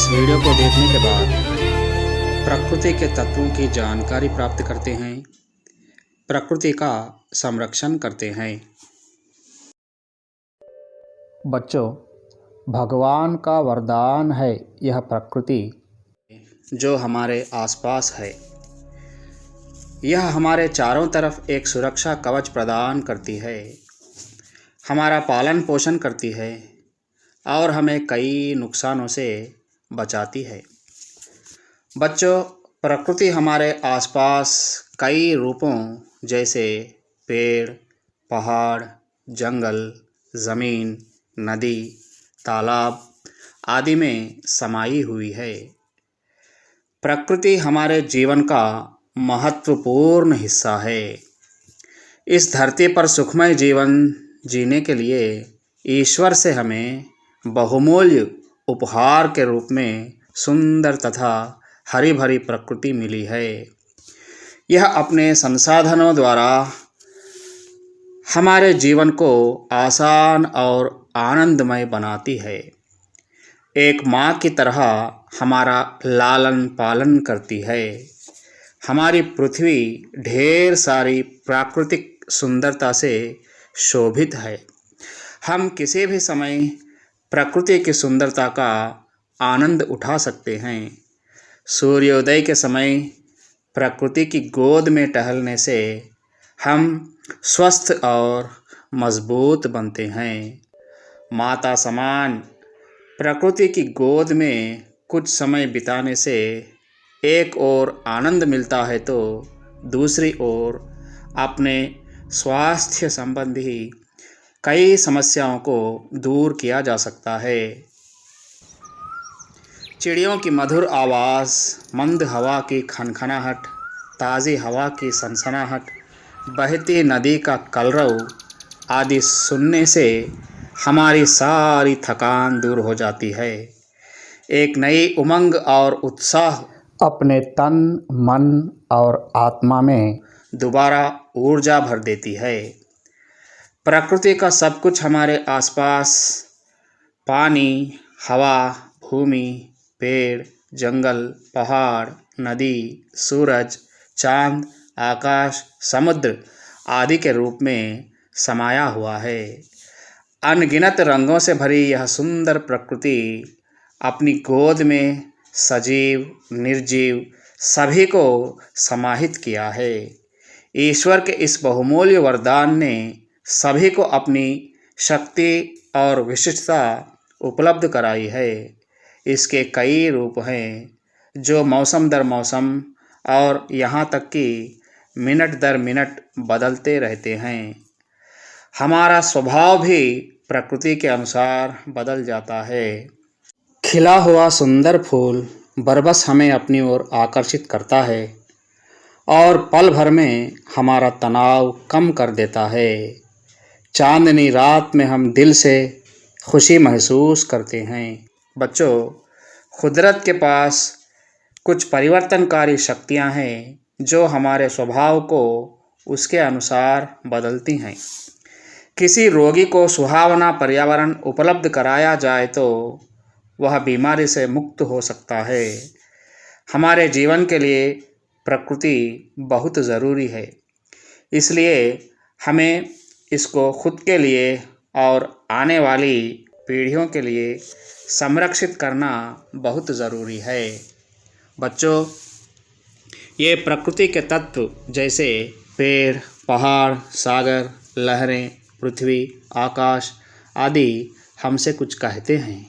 Video को देखने के बाद प्रकृति के तत्वों की जानकारी प्राप्त करते हैं, प्रकृति का संरक्षण करते हैं। बच्चों, भगवान का वरदान है यह प्रकृति जो हमारे आसपास है। यह हमारे चारों तरफ एक सुरक्षा कवच प्रदान करती है, हमारा पालन पोषण करती है और हमें कई नुकसानों से बचाती है। बच्चों, प्रकृति हमारे आसपास कई रूपों जैसे पेड़, पहाड़, जंगल, ज़मीन, नदी, तालाब आदि में समाई हुई है। प्रकृति हमारे जीवन का महत्वपूर्ण हिस्सा है। इस धरती पर सुखमय जीवन जीने के लिए ईश्वर से हमें बहुमूल्य उपहार के रूप में सुंदर तथा हरी भरी प्रकृति मिली है। यह अपने संसाधनों द्वारा हमारे जीवन को आसान और आनंदमय बनाती है। एक माँ की तरह हमारा लालन पालन करती है। हमारी पृथ्वी ढेर सारी प्राकृतिक सुंदरता से शोभित है। हम किसी भी समय प्रकृति की सुंदरता का आनंद उठा सकते हैं। सूर्योदय के समय प्रकृति की गोद में टहलने से हम स्वस्थ और मजबूत बनते हैं। माता समान प्रकृति की गोद में कुछ समय बिताने से एक ओर आनंद मिलता है तो दूसरी ओर अपने स्वास्थ्य संबंधी कई समस्याओं को दूर किया जा सकता है। चिड़ियों की मधुर आवाज़, मंद हवा की खनखनाहट, ताज़ी हवा की सनसनाहट, बहती नदी का कलरव आदि सुनने से हमारी सारी थकान दूर हो जाती है। एक नई उमंग और उत्साह अपने तन, मन और आत्मा में दोबारा ऊर्जा भर देती है। प्रकृति का सब कुछ हमारे आसपास, पानी, हवा, भूमि, पेड़, जंगल, पहाड़, नदी, सूरज, चांद, आकाश, समुद्र आदि के रूप में समाया हुआ है। अनगिनत रंगों से भरी यह सुंदर प्रकृति अपनी गोद में सजीव, निर्जीव सभी को समाहित किया है। ईश्वर के इस बहुमूल्य वरदान ने सभी को अपनी शक्ति और विशिष्टता उपलब्ध कराई है। इसके कई रूप हैं जो मौसम दर मौसम और यहाँ तक कि मिनट दर मिनट बदलते रहते हैं। हमारा स्वभाव भी प्रकृति के अनुसार बदल जाता है। खिला हुआ सुंदर फूल बरबस हमें अपनी ओर आकर्षित करता है और पल भर में हमारा तनाव कम कर देता है। चांदनी रात में हम दिल से खुशी महसूस करते हैं। बच्चों, कुदरत के पास कुछ परिवर्तनकारी शक्तियां हैं जो हमारे स्वभाव को उसके अनुसार बदलती हैं। किसी रोगी को सुहावना पर्यावरण उपलब्ध कराया जाए तो वह बीमारी से मुक्त हो सकता है। हमारे जीवन के लिए प्रकृति बहुत ज़रूरी है, इसलिए हमें इसको खुद के लिए और आने वाली पीढ़ियों के लिए संरक्षित करना बहुत ज़रूरी है। बच्चों, ये प्रकृति के तत्व जैसे पेड़, पहाड़, सागर, लहरें, पृथ्वी, आकाश आदि हमसे कुछ कहते हैं।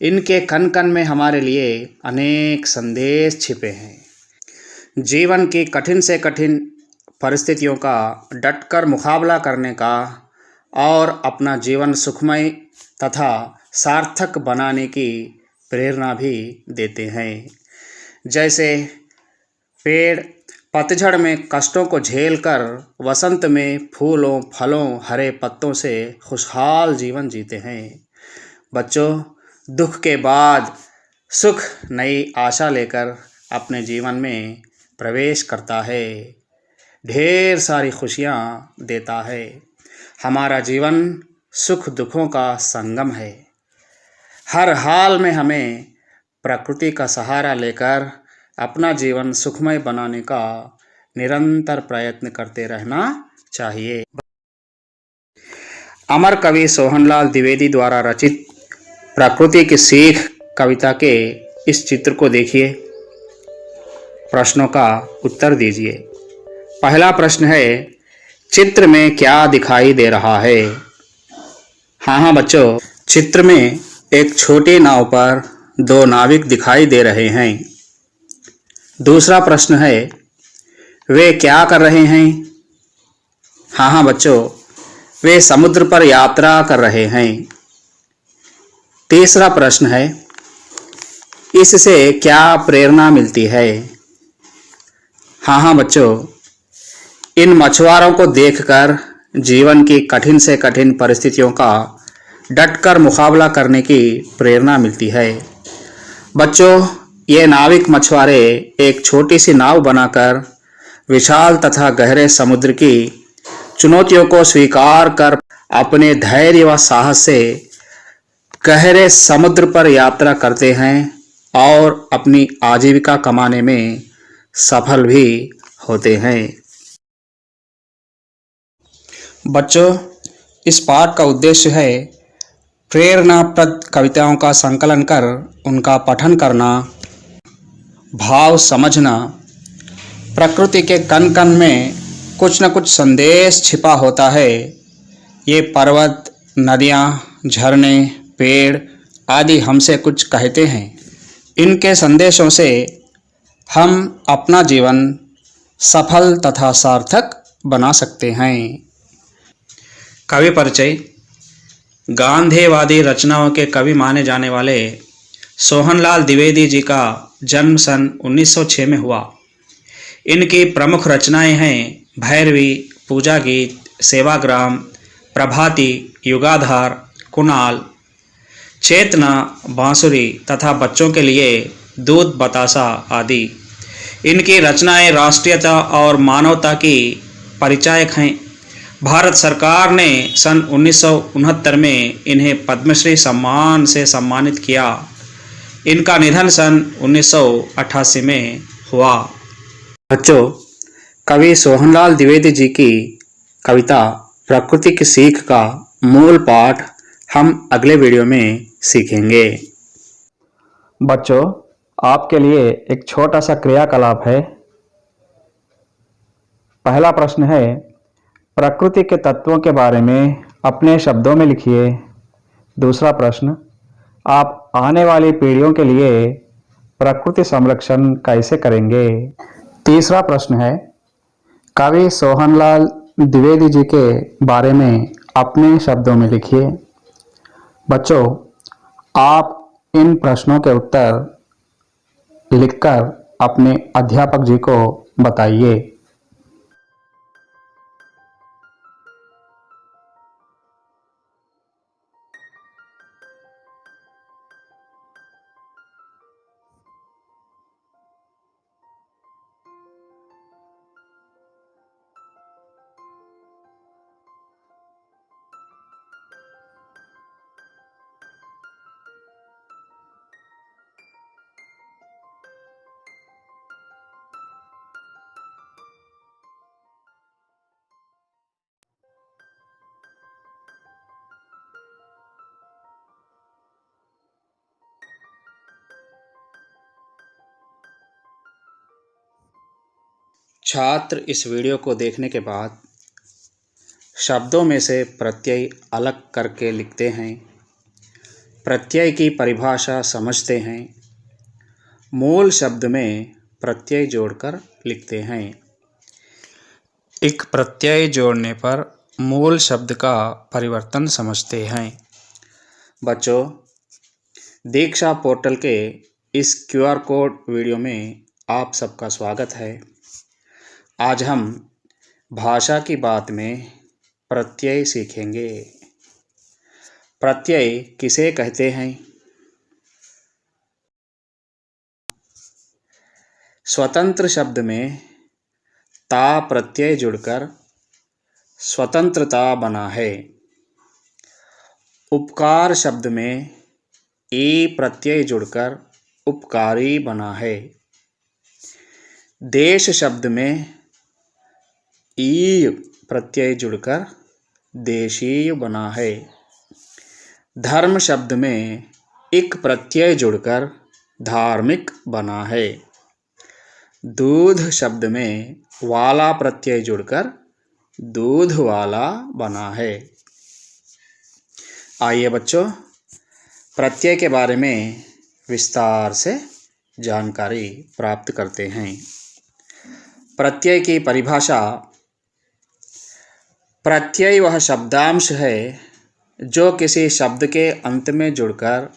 इनके कण कण में हमारे लिए अनेक संदेश छिपे हैं। जीवन की कठिन से कठिन परिस्थितियों का डटकर मुकाबला करने का और अपना जीवन सुखमय तथा सार्थक बनाने की प्रेरणा भी देते हैं। जैसे पेड़ पतझड़ में कष्टों को झेलकर वसंत में फूलों, फलों, हरे पत्तों से खुशहाल जीवन जीते हैं। बच्चों, दुख के बाद सुख नई आशा लेकर अपने जीवन में प्रवेश करता है, ढेर सारी खुशियाँ देता है। हमारा जीवन सुख दुखों का संगम है। हर हाल में हमें प्रकृति का सहारा लेकर अपना जीवन सुखमय बनाने का निरंतर प्रयत्न करते रहना चाहिए। अमर कवि सोहनलाल द्विवेदी द्वारा रचित प्रकृति की सीख कविता के इस चित्र को देखिए, प्रश्नों का उत्तर दीजिए। पहला प्रश्न है, चित्र में क्या दिखाई दे रहा है? हाँ बच्चों, चित्र में एक छोटी नाव पर दो नाविक दिखाई दे रहे हैं। दूसरा प्रश्न है, वे क्या कर रहे हैं? हाँ बच्चों, वे समुद्र पर यात्रा कर रहे हैं। तीसरा प्रश्न है, इससे क्या प्रेरणा मिलती है? हाँ बच्चों, इन मछुआरों को देखकर जीवन की कठिन से कठिन परिस्थितियों का डटकर मुकाबला करने की प्रेरणा मिलती है। बच्चों, ये नाविक मछुआरे एक छोटी सी नाव बनाकर विशाल तथा गहरे समुद्र की चुनौतियों को स्वीकार कर अपने धैर्य व साहस से गहरे समुद्र पर यात्रा करते हैं और अपनी आजीविका कमाने में सफल भी होते हैं। बच्चों, इस पाठ का उद्देश्य है प्रेरणाप्रद कविताओं का संकलन कर उनका पठन करना, भाव समझना। प्रकृति के कण कण में कुछ न कुछ संदेश छिपा होता है। ये पर्वत, नदियाँ, झरने, पेड़ आदि हमसे कुछ कहते हैं। इनके संदेशों से हम अपना जीवन सफल तथा सार्थक बना सकते हैं। कवि परिचय। गांधीवादी रचनाओं के कवि माने जाने वाले सोहनलाल द्विवेदी जी का जन्म सन 1906 में हुआ। इनकी प्रमुख रचनाएं हैं भैरवी, पूजा गीत, सेवाग्राम, प्रभाती, युगाधार, कुणाल, चेतना, बांसुरी तथा बच्चों के लिए दूध बतासा आदि। इनकी रचनाएं राष्ट्रीयता और मानवता की परिचायक हैं। भारत सरकार ने सन 1969 में इन्हें पद्मश्री सम्मान से सम्मानित किया। इनका निधन सन 1988 में हुआ। बच्चों, कवि सोहनलाल द्विवेदी जी की कविता प्रकृति की सीख का मूल पाठ हम अगले वीडियो में सीखेंगे। बच्चों, आपके लिए एक छोटा सा क्रियाकलाप है। पहला प्रश्न है, प्रकृति के तत्वों के बारे में अपने शब्दों में लिखिए। दूसरा प्रश्न, आप आने वाली पीढ़ियों के लिए प्रकृति संरक्षण कैसे करेंगे? तीसरा प्रश्न है, कवि सोहनलाल द्विवेदी जी के बारे में अपने शब्दों में लिखिए। बच्चों, आप इन प्रश्नों के उत्तर लिखकर अपने अध्यापक जी को बताइए। छात्र इस वीडियो को देखने के बाद शब्दों में से प्रत्यय अलग करके लिखते हैं, प्रत्यय की परिभाषा समझते हैं, मूल शब्द में प्रत्यय जोड़कर लिखते हैं। एक प्रत्यय जोड़ने पर मूल शब्द का परिवर्तन समझते हैं। बच्चों, दीक्षा पोर्टल के इस QR कोड वीडियो में आप सबका स्वागत है। आज हम भाषा की बात में प्रत्यय सीखेंगे। प्रत्यय किसे कहते हैं? स्वतंत्र शब्द में ता प्रत्यय जुड़कर स्वतंत्रता बना है। उपकार शब्द में ई प्रत्यय जुड़कर उपकारी बना है। देश शब्द में ई प्रत्यय जुड़कर देशीय बना है। धर्म शब्द में इक प्रत्यय जुड़कर धार्मिक बना है। दूध शब्द में वाला प्रत्यय जुड़कर दूध वाला बना है। आइए बच्चों, प्रत्यय के बारे में विस्तार से जानकारी प्राप्त करते हैं। प्रत्यय की परिभाषा: प्रत्यय वह शब्दांश है जो किसी शब्द के अंत में जुड़कर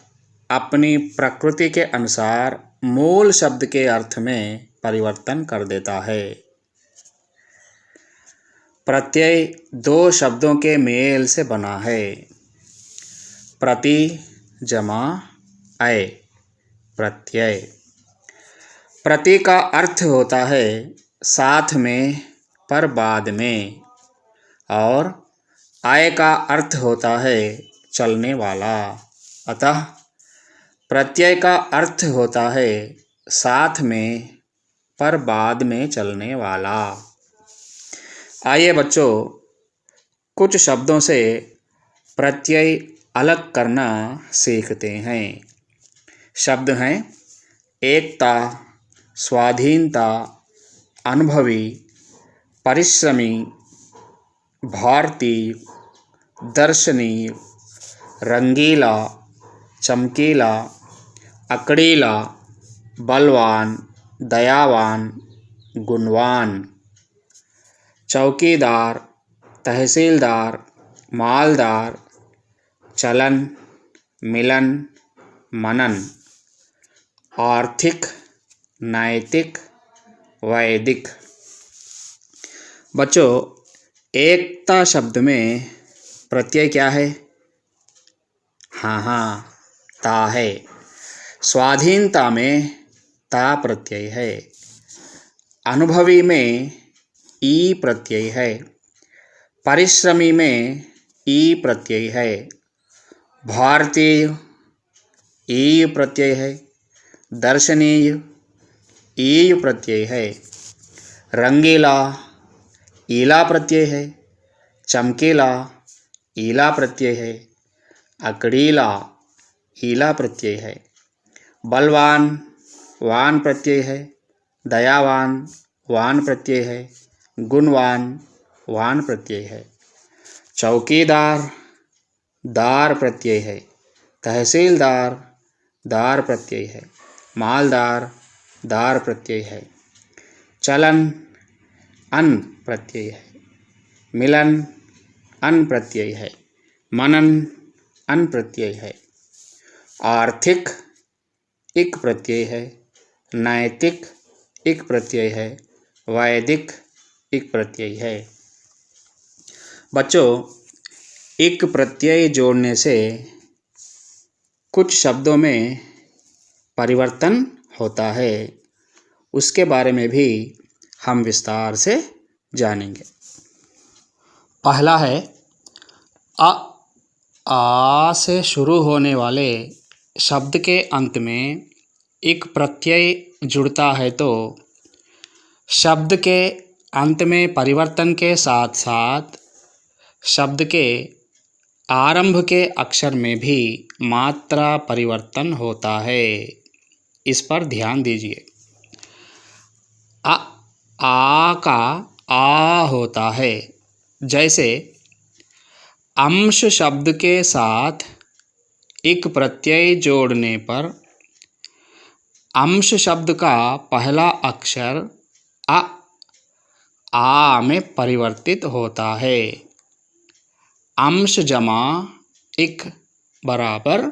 अपनी प्रकृति के अनुसार मूल शब्द के अर्थ में परिवर्तन कर देता है। प्रत्यय दो शब्दों के मेल से बना है। प्रति जमा अय प्रत्यय। प्रति का अर्थ होता है साथ में पर बाद में, और अय का अर्थ होता है चलने वाला। अतः प्रत्यय का अर्थ होता है साथ में पर बाद में चलने वाला। आइए बच्चों, कुछ शब्दों से प्रत्यय अलग करना सीखते हैं। शब्द हैं एकता, स्वाधीनता, अनुभवी, परिश्रमी, भारतीय, दर्शनीय, रंगीला, चमकीला, अकड़ीला, बलवान, दयावान, गुणवान। चौकीदार, तहसीलदार, मालदार, चलन, मिलन, मनन। आर्थिक, नैतिक, वैदिक। बच्चों, एकता शब्द में प्रत्यय क्या है? हाँ, ता है। स्वाधीनता में ता प्रत्यय है। अनुभवी में ई प्रत्यय है। परिश्रमी में ई प्रत्यय है। भारतीय ई प्रत्यय है। दर्शनीय ई प्रत्यय है। रंगीला ईला प्रत्यय है। चमकीला ईला प्रत्यय है। अकड़ीला ईला प्रत्यय है। बलवान वान प्रत्यय है। दयावान वान प्रत्यय है। गुणवान वान प्रत्यय है। चौकीदार दार प्रत्यय है। तहसीलदार दार प्रत्यय है। मालदार दार प्रत्यय है। चलन अन प्रत्यय है। मिलन अन प्रत्यय है। मनन अन प्रत्यय है। आर्थिक इक प्रत्यय है। नैतिक इक प्रत्यय है। वैदिक इक प्रत्यय है। बच्चों, इक प्रत्यय जोड़ने से कुछ शब्दों में परिवर्तन होता है। उसके बारे में भी हम विस्तार से जानेंगे। पहला है आ से शुरू होने वाले शब्द के अंत में एक प्रत्यय जुड़ता है तो शब्द के अंत में परिवर्तन के साथ साथ शब्द के आरंभ के अक्षर में भी मात्रा परिवर्तन होता है। इस पर ध्यान दीजिए। आ का आ होता है। जैसे अंश शब्द के साथ एक प्रत्यय जोड़ने पर अंश शब्द का पहला अक्षर आ में परिवर्तित होता है। अंश जमा इक बराबर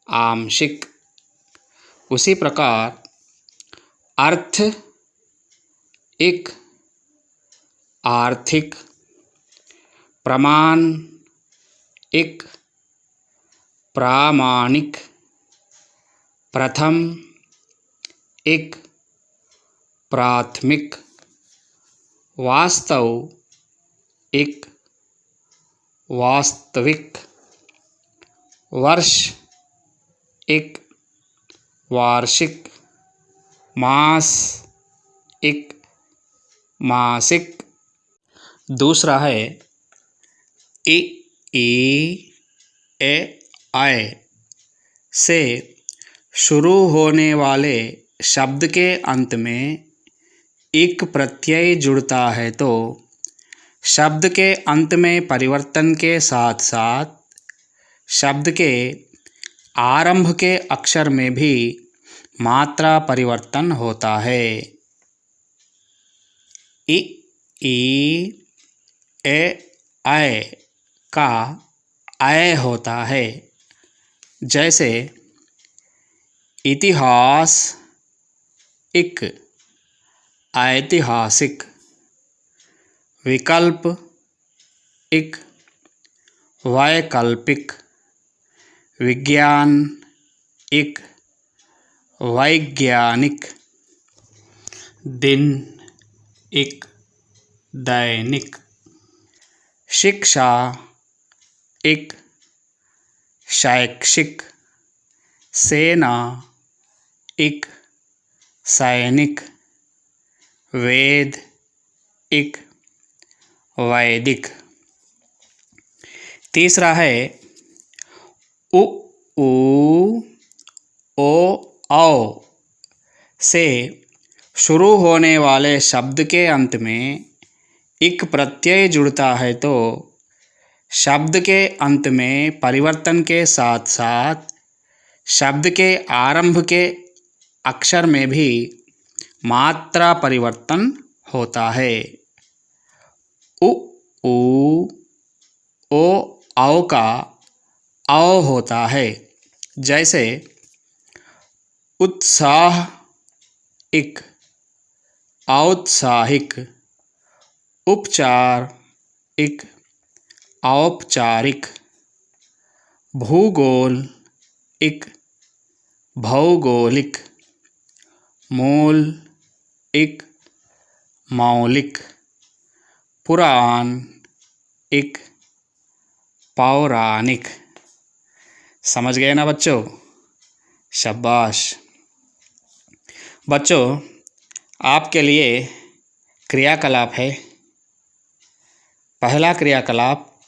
आंशिक। उसी प्रकार अर्थ इक आर्थिक, प्रमाण इक प्रामाणिक, प्रथम इक प्राथमिक, वास्तव इक वास्तविक, वर्ष एक वार्षिक, मास, इक, मासिक। दूसरा है इ, ई, ए, आय से शुरू होने वाले शब्द के अंत में इक प्रत्यय जुड़ता है तो शब्द के अंत में परिवर्तन के साथ साथ शब्द के आरंभ के अक्षर में भी मात्रा परिवर्तन होता है। इ, ई, ए, आय का आय होता है। जैसे इतिहास, इक, ऐतिहासिक। विकल्प, इक, वैकल्पिक। विज्ञान, इक, वैज्ञानिक। दिन, इक, दैनिक। शिक्षा, इक, शैक्षिक। सेना, इक, सैनिक। वेद, इक, वैदिक। तीसरा है उ, ऊ, ओ, औ से शुरू होने वाले शब्द के अंत में इक प्रत्यय जुड़ता है तो शब्द के अंत में परिवर्तन के साथ साथ शब्द के आरंभ के अक्षर में भी मात्रा परिवर्तन होता है। उ, ऊ, ओ, औ का औ होता है। जैसे उत्साह, इक, औत्साहिक। उपचार, इक, औपचारिक। भूगोल, इक, भौगोलिक। मूल, इक, मौलिक। पुराण, इक, पौराणिक। समझ गए ना बच्चों? शाबाश। बच्चों, आपके लिए क्रियाकलाप है। पहला क्रियाकलाप,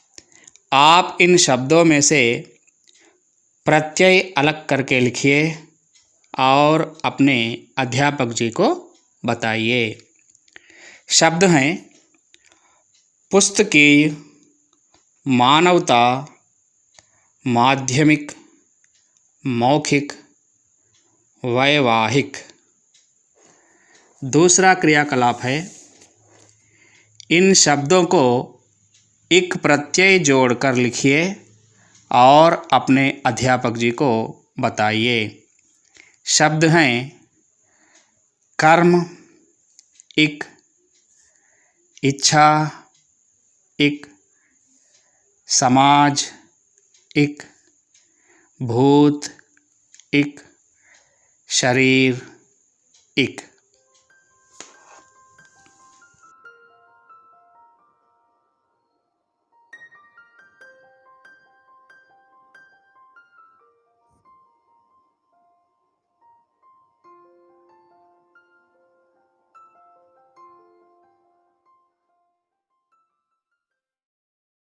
आप इन शब्दों में से प्रत्यय अलग करके लिखिए और अपने अध्यापक जी को बताइए। शब्द हैं पुस्तकीय, मानवता, माध्यमिक, मौखिक, वैवाहिक। दूसरा क्रियाकलाप है इन शब्दों को एक प्रत्यय जोड़कर लिखिए और अपने अध्यापक जी को बताइए। शब्द हैं कर्म, इक, इच्छा, इक, समाज, इक, भूत, इक, शरीर, इक।